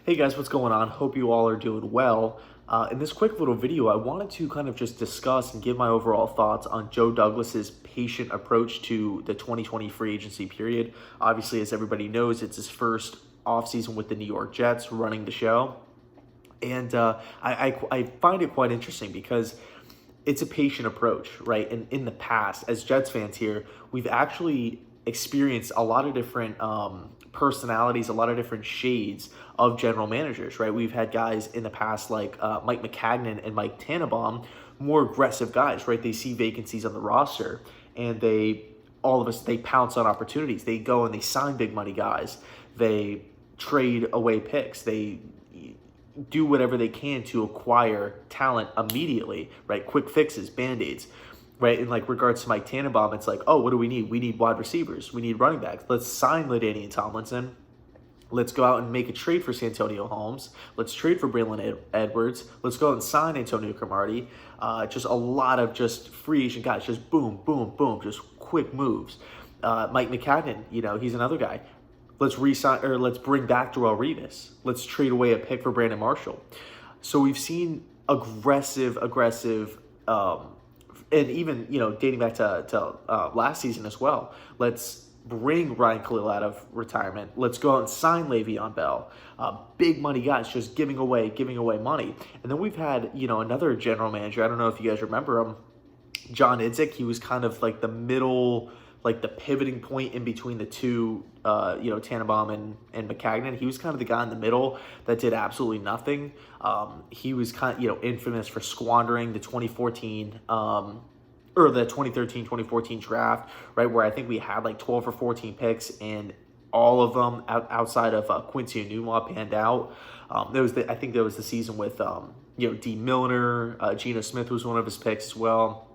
Hey guys, what's going on? Hope you all are doing well. In this quick little video, I wanted to kind of just discuss and give my overall thoughts on Joe Douglas's patient approach to the 2020 free agency period. Obviously, as everybody knows, it's his first offseason with the New York Jets running the show. And I find it quite interesting because it's a patient approach, right? And in the past, as Jets fans here, we've actually experienced a lot of different personalities, a lot of different shades of general managers, right? We've had guys in the past like Mike McCagnon and Mike Tannenbaum, more aggressive guys, right? They see vacancies on the roster and they pounce on opportunities. They go and they sign big money guys. They trade away picks. They do whatever they can to acquire talent immediately, right? Quick fixes, band-aids, right? In like regards to Mike Tannenbaum, it's like, oh, what do we need? We need wide receivers. We need running backs. Let's sign LaDainian Tomlinson. Let's go out and make a trade for Santonio Holmes. Let's trade for Braylon Edwards. Let's go out and sign Antonio Cromartie. Just a lot of just free agent guys. Just boom, boom, boom. Just quick moves. Mike McCagnon, he's another guy. Let's re-sign or let's bring back Darrelle Revis. Let's trade away a pick for Brandon Marshall. So we've seen aggressive, and even dating back to last season as well. Let's bring Ryan Khalil out of retirement. Let's go out and sign Le'Veon Bell. Big money guys just giving away money. And then we've had another general manager. I don't know if you guys remember him, John Idzik. He was kind of like the middle, like the pivoting point in between the two, Tannenbaum and McCagnon. He was kind of the guy in the middle that did absolutely nothing. He was kind of, infamous for squandering the 2014, or the 2013-2014 draft, right, where I think we had like 12 or 14 picks, and all of them outside of Quincy Enunwa panned out. I think there was the season with, D. Milner, Geno Smith was one of his picks as well.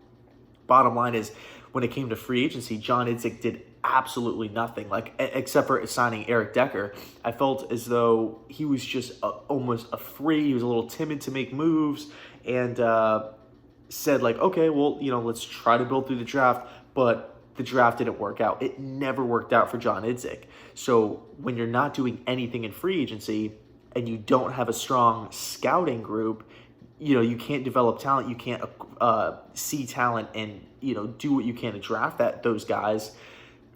Bottom line is, when it came to free agency, John Idzik did absolutely nothing, except for signing Eric Decker. I felt as though he was just almost afraid. He was a little timid to make moves, and said okay, well, let's try to build through the draft. But the draft didn't work out. It never worked out for John Idzik. So when you're not doing anything in free agency and you don't have a strong scouting group, you can't develop talent. You can't see talent and, do what you can to draft those guys.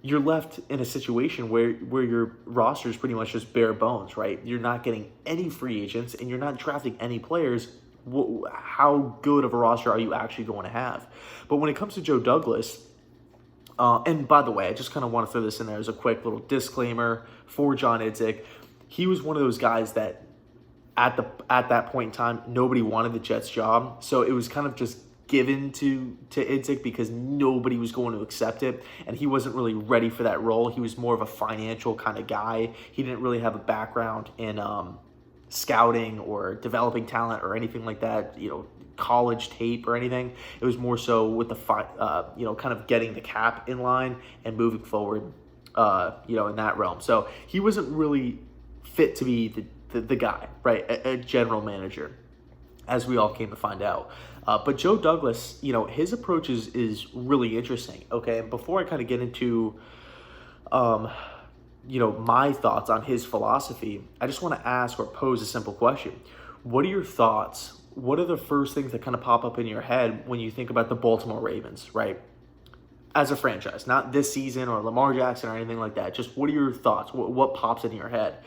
You're left in a situation where your roster is pretty much just bare bones, right? You're not getting any free agents and you're not drafting any players. How good of a roster are you actually going to have? But when it comes to Joe Douglas, and by the way, I just kind of want to throw this in there as a quick little disclaimer for John Idzik. He was one of those guys that at that point in time, nobody wanted the Jets job. So it was kind of just given to Idzik because nobody was going to accept it. And he wasn't really ready for that role. He was more of a financial kind of guy. He didn't really have a background in scouting or developing talent or anything like that, college tape or anything. It was more so with the, kind of getting the cap in line and moving forward, in that realm. So he wasn't really fit to be the guy, right? A general manager, as we all came to find out. But Joe Douglas, his approach is really interesting. Okay. And before I kind of get into, my thoughts on his philosophy, I just want to ask or pose a simple question. What are your thoughts? What are the first things that kind of pop up in your head when you think about the Baltimore Ravens, right? As a franchise, not this season or Lamar Jackson or anything like that. Just what are your thoughts? What pops into your head?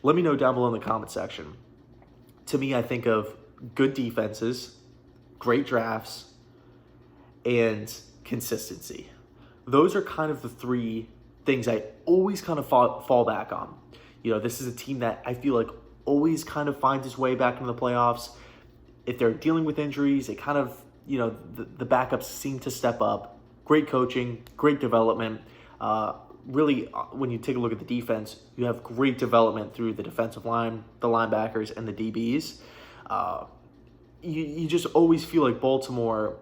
Let me know down below in the comment section. To me, I think of good defenses, great drafts, and consistency. Those are kind of the three things I always kind of fall back on. This is a team that I feel like always kind of finds its way back into the playoffs. If they're dealing with injuries, it kind of, the backups seem to step up. Great coaching, great development. Really, when you take a look at the defense, you have great development through the defensive line, the linebackers, and the DBs. You just always feel like Baltimore,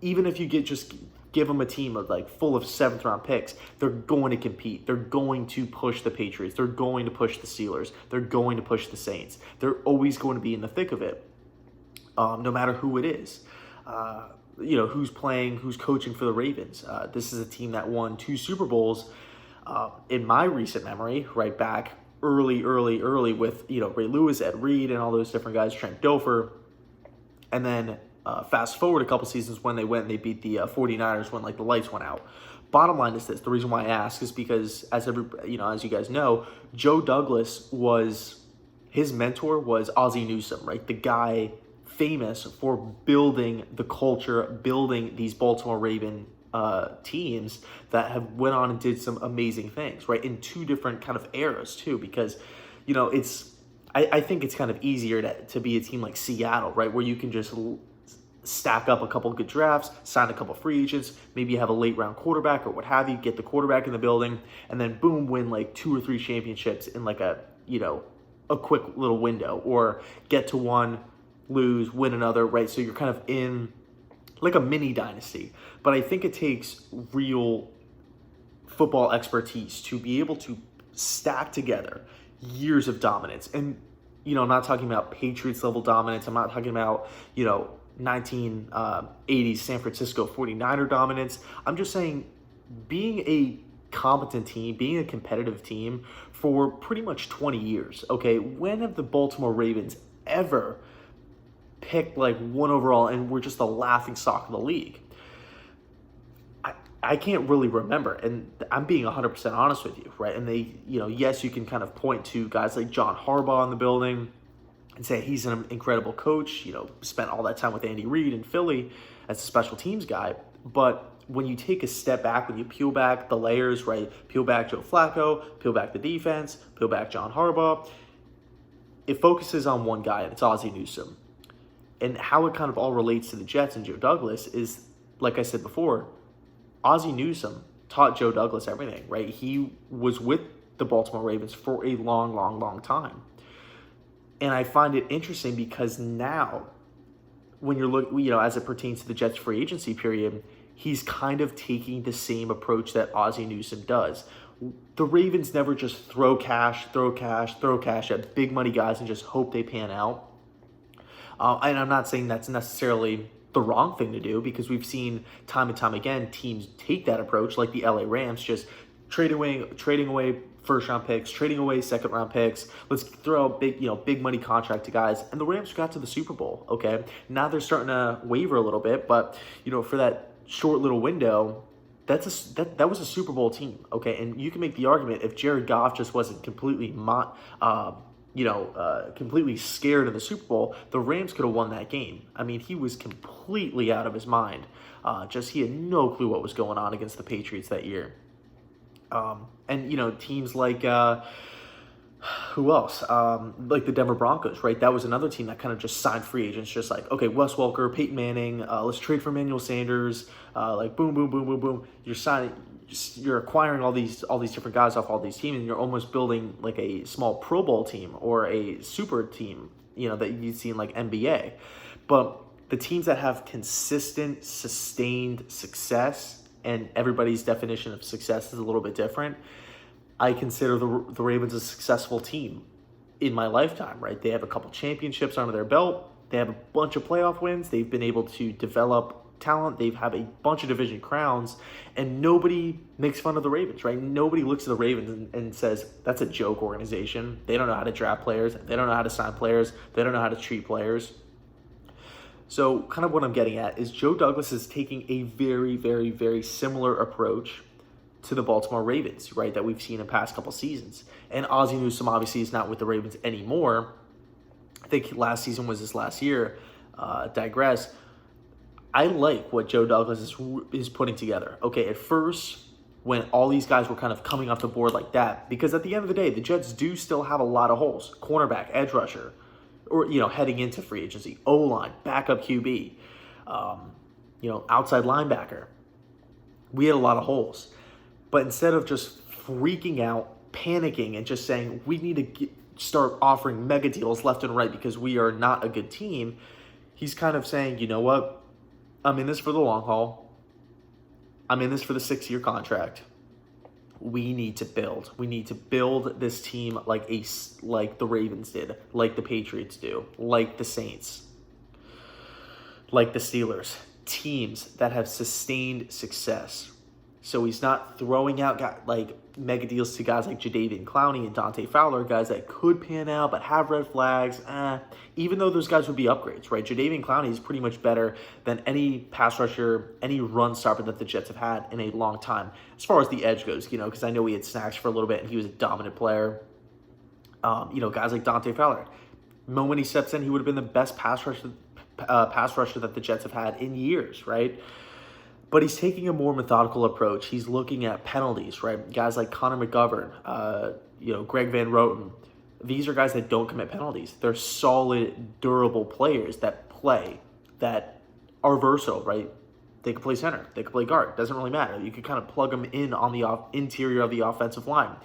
even if you give them a team of full of 7th round picks, they're going to compete. They're going to push the Patriots. They're going to push the Steelers. They're going to push the Saints. They're always going to be in the thick of it, no matter who it is. Who's playing, who's coaching for the Ravens. This is a team that won 2 Super Bowls in my recent memory, right back early with, Ray Lewis, Ed Reed, and all those different guys, Trent Dilfer. And then fast forward a couple seasons when they went and they beat the 49ers when like the lights went out. Bottom line is this: the reason why I ask is because as you guys know, Joe Douglas his mentor was Ozzie Newsome, right? The guy famous for building the culture, building these Baltimore Raven teams that have went on and did some amazing things, right? In two different kind of eras too, because I think it's kind of easier to be a team like Seattle, right? Where you can just stack up a couple good drafts, sign a couple free agents, maybe you have a late round quarterback or what have you, get the quarterback in the building, and then boom, win like 2 or 3 championships in like a quick little window, or get to one, lose, win another, right? So you're kind of in like a mini dynasty. But I think it takes real football expertise to be able to stack together years of dominance. And, I'm not talking about Patriots level dominance. I'm not talking about, 1980s San Francisco 49er dominance. I'm just saying being a competent team, being a competitive team for pretty much 20 years, okay? When have the Baltimore Ravens ever picked like 1 overall and were just the laughing stock of the league? I can't really remember, and I'm being 100% honest with you, right? And they, yes, you can kind of point to guys like John Harbaugh in the building and say he's an incredible coach, spent all that time with Andy Reid in Philly as a special teams guy. But when you take a step back, when you peel back the layers, right? Peel back Joe Flacco, peel back the defense, peel back John Harbaugh, it focuses on one guy, and it's Ozzie Newsome. And how it kind of all relates to the Jets and Joe Douglas is, like I said before, Ozzie Newsome taught Joe Douglas everything, right? He was with the Baltimore Ravens for a long time. And I find it interesting because now, when you're looking, as it pertains to the Jets free agency period, he's kind of taking the same approach that Ozzie Newsome does. The Ravens never just throw cash at big money guys and just hope they pan out. And I'm not saying that's necessarily the wrong thing to do, because we've seen time and time again teams take that approach, like the LA Rams, just trading away first round picks, trading away second round picks. Let's throw a big money contract to guys. And the Rams got to the Super Bowl. Okay, now they're starting to waver a little bit, but for that short little window, that was a Super Bowl team. Okay, and you can make the argument if Jared Goff just wasn't completely completely scared in the Super Bowl, the Rams could have won that game. I mean, he was completely out of his mind. He had no clue what was going on against the Patriots that year. And teams like, who else? Like the Denver Broncos, right? That was another team that kind of just signed free agents, just like, okay, Wes Welker, Peyton Manning, let's trade for Emmanuel Sanders, like boom, boom, boom, boom, boom. You're acquiring all these different guys off all these teams, and you're almost building like a small Pro Bowl team or a super team, that you'd see in like NBA. But the teams that have consistent, sustained success, and everybody's definition of success is a little bit different, I consider the Ravens a successful team in my lifetime, right? They have a couple championships under their belt. They have a bunch of playoff wins. They've been able to develop talent. They've had a bunch of division crowns, and nobody makes fun of the Ravens, right? Nobody looks at the Ravens and says, that's a joke organization. They don't know how to draft players. They don't know how to sign players. They don't know how to treat players. So kind of what I'm getting at is Joe Douglas is taking a very, very, very similar approach to the Baltimore Ravens, right, that we've seen in past couple seasons. And Ozzie Newsome obviously is not with the Ravens anymore. I think last season was his last year. Digress. I like what Joe Douglas is putting together. Okay, at first, when all these guys were kind of coming off the board like that, because at the end of the day, the Jets do still have a lot of holes. Cornerback, edge rusher, or, heading into free agency, O-line, backup QB, outside linebacker. We had a lot of holes. But instead of just freaking out, panicking, and just saying, we need to start offering mega deals left and right because we are not a good team, he's kind of saying, you know what? I'm in this for the long haul. I'm in this for the 6-year contract. We need to build. We need to build this team like the Ravens did, like the Patriots do, like the Saints, like the Steelers. Teams that have sustained success. So he's not throwing out like mega deals to guys like Jadeveon Clowney and Dante Fowler, guys that could pan out but have red flags. Even though those guys would be upgrades, right? Jadeveon Clowney is pretty much better than any pass rusher, any run stopper that the Jets have had in a long time, as far as the edge goes. Because I know he had snacks for a little bit and he was a dominant player. Guys like Dante Fowler. The moment he steps in, he would have been the best pass rusher that the Jets have had in years, right? But he's taking a more methodical approach. He's looking at penalties, right? Guys like Connor McGovern, Greg Van Roten. These are guys that don't commit penalties. They're solid, durable players that play, that are versatile, right? They can play center. They can play guard. Doesn't really matter. You can kind of plug them in on the interior of the offensive line.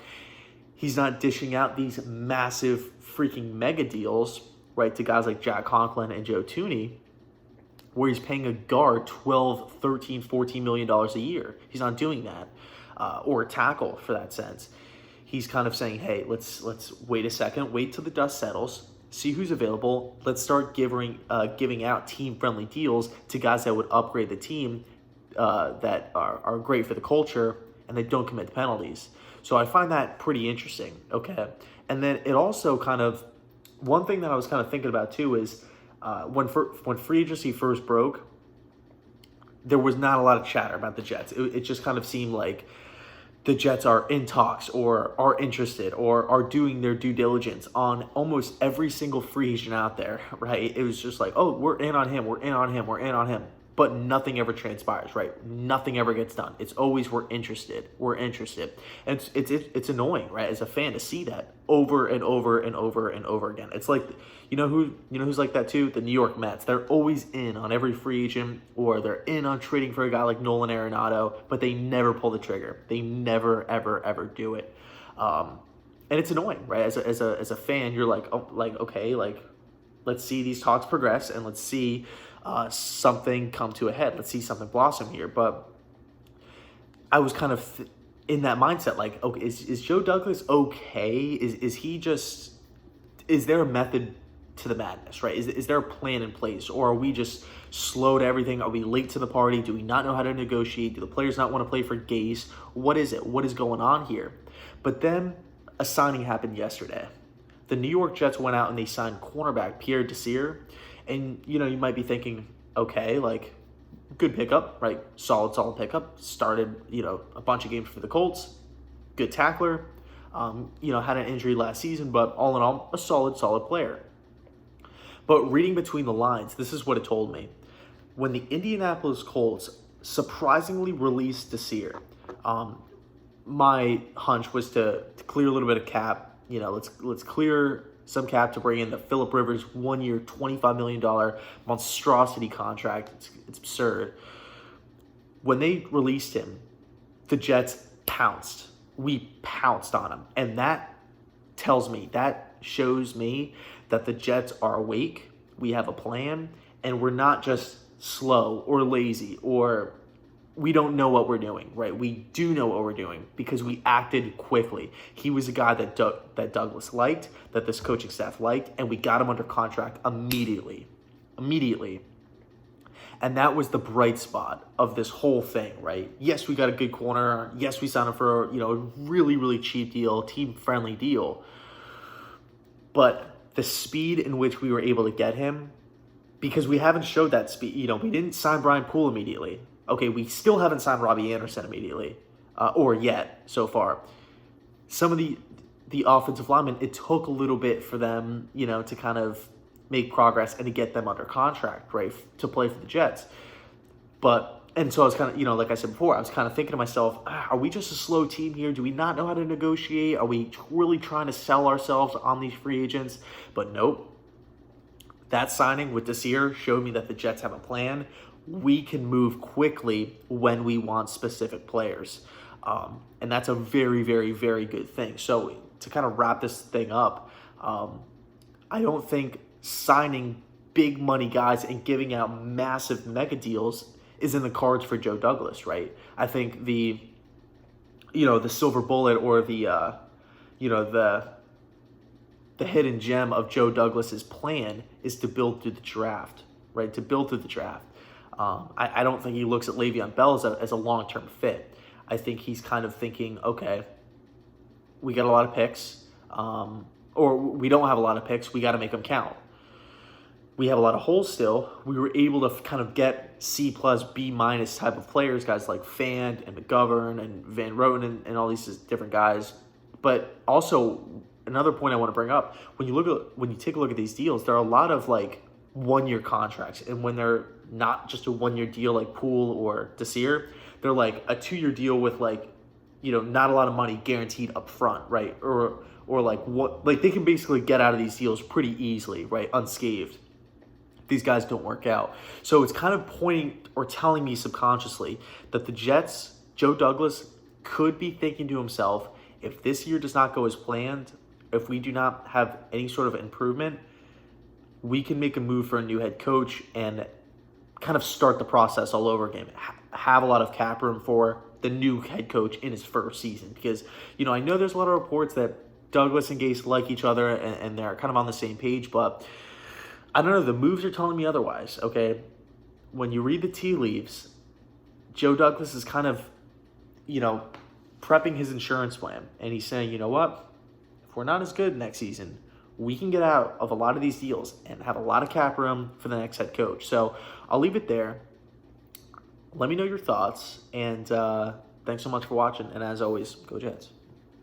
He's not dishing out these massive freaking mega deals, right, to guys like Jack Conklin and Joe Thuney, where he's paying a guard $12, $13, $14 million a year. He's not doing that, or a tackle for that sense. He's kind of saying, hey, let's wait a second, wait till the dust settles, see who's available. Let's start giving out team-friendly deals to guys that would upgrade the team, that are great for the culture, and they don't commit penalties. So I find that pretty interesting, okay? And then it also kind of, one thing that I was kind of thinking about too is, when free agency first broke, there was not a lot of chatter about the Jets. It just kind of seemed like the Jets are in talks or are interested or are doing their due diligence on almost every single free agent out there, right? It was just like, oh, we're in on him, we're in on him, we're in on him. But nothing ever transpires, right? Nothing ever gets done. It's always we're interested. And it's annoying, right? As a fan to see that over and over and over and over again. It's like, who's like that too? The New York Mets. They're always in on every free agent, or they're in on trading for a guy like Nolan Arenado, but they never pull the trigger. They never ever do it. And it's annoying, right? As a fan, you're like, oh, like okay, like let's see these talks progress and let's see something come to a head. Let's see something blossom here. But I was kind of in that mindset, like, okay, is Joe Douglas okay? Is there a method to the madness, right? Is there a plan in place, or are we just slow to everything? Are we late to the party? Do we not know how to negotiate? Do the players not want to play for Gase? What is it? What is going on here? But then a signing happened yesterday. The New York Jets went out and they signed cornerback Pierre Desir. And, you might be thinking, okay, like, good pickup, right? Solid pickup. Started, a bunch of games for the Colts. Good tackler. Had an injury last season, but all in all, a solid player. But reading between the lines, this is what it told me. When the Indianapolis Colts surprisingly released Desir, my hunch was to clear a little bit of cap. Let's clear some cap to bring in the Phillip Rivers 1 year, $25 million monstrosity contract. It's absurd. When they released him, the Jets pounced. We pounced on him. And that shows me that the Jets are awake. We have a plan, and we're not just slow or lazy or we don't know what we're doing, right? We do know what we're doing because we acted quickly. He was a guy that Douglas liked, that this coaching staff liked, and we got him under contract immediately. And that was the bright spot of this whole thing, right? Yes, we got a good corner. Yes, we signed him for a really cheap deal, team-friendly deal. But the speed in which we were able to get him, because we haven't showed that speed. We didn't sign Brian Poole immediately. Okay, we still haven't signed Robbie Anderson immediately, or yet so far. Some of the offensive linemen, it took a little bit for them, to kind of make progress and to get them under contract, right, to play for the Jets. And so I was kind of, like I said before, I was kind of thinking to myself, are we just a slow team here? Do we not know how to negotiate? Are we really trying to sell ourselves on these free agents? But nope. That signing with Desir showed me that the Jets have a plan. We can move quickly when we want specific players. And that's a very, very, very good thing. So to kind of wrap this thing up, I don't think signing big money guys and giving out massive mega deals is in the cards for Joe Douglas, right? I think the silver bullet or the hidden gem of Joe Douglas's plan is to build through the draft, right? I don't think he looks at Le'Veon Bell as a long-term fit. I think he's kind of thinking, okay, we got a lot of picks, or we don't have a lot of picks. We got to make them count. We have a lot of holes still. We were able to kind of get C plus, B minus type of players, guys like Fant and McGovern and Van Roten and all these different guys. But also another point I want to bring up, when you take a look at these deals, there are a lot of like 1-year contracts, and when they're not just a 1-year deal like Poole or Desir, they're like a 2-year deal with like, not a lot of money guaranteed up front, right? Or like what, like they can basically get out of these deals pretty easily, right? Unscathed. These guys don't work out. So it's kind of pointing or telling me subconsciously that the Jets, Joe Douglas, could be thinking to himself, if this year does not go as planned, if we do not have any sort of improvement, we can make a move for a new head coach and kind of start the process all over again. Have a lot of cap room for the new head coach in his first season. Because, I know there's a lot of reports that Douglas and Gase like each other and they're kind of on the same page, but I don't know. The moves are telling me otherwise, okay? When you read the tea leaves, Joe Douglas is kind of, prepping his insurance plan. And he's saying, you know what? If we're not as good next season, we can get out of a lot of these deals and have a lot of cap room for the next head coach. So I'll leave it there. Let me know your thoughts. And thanks so much for watching. And as always, go Jets.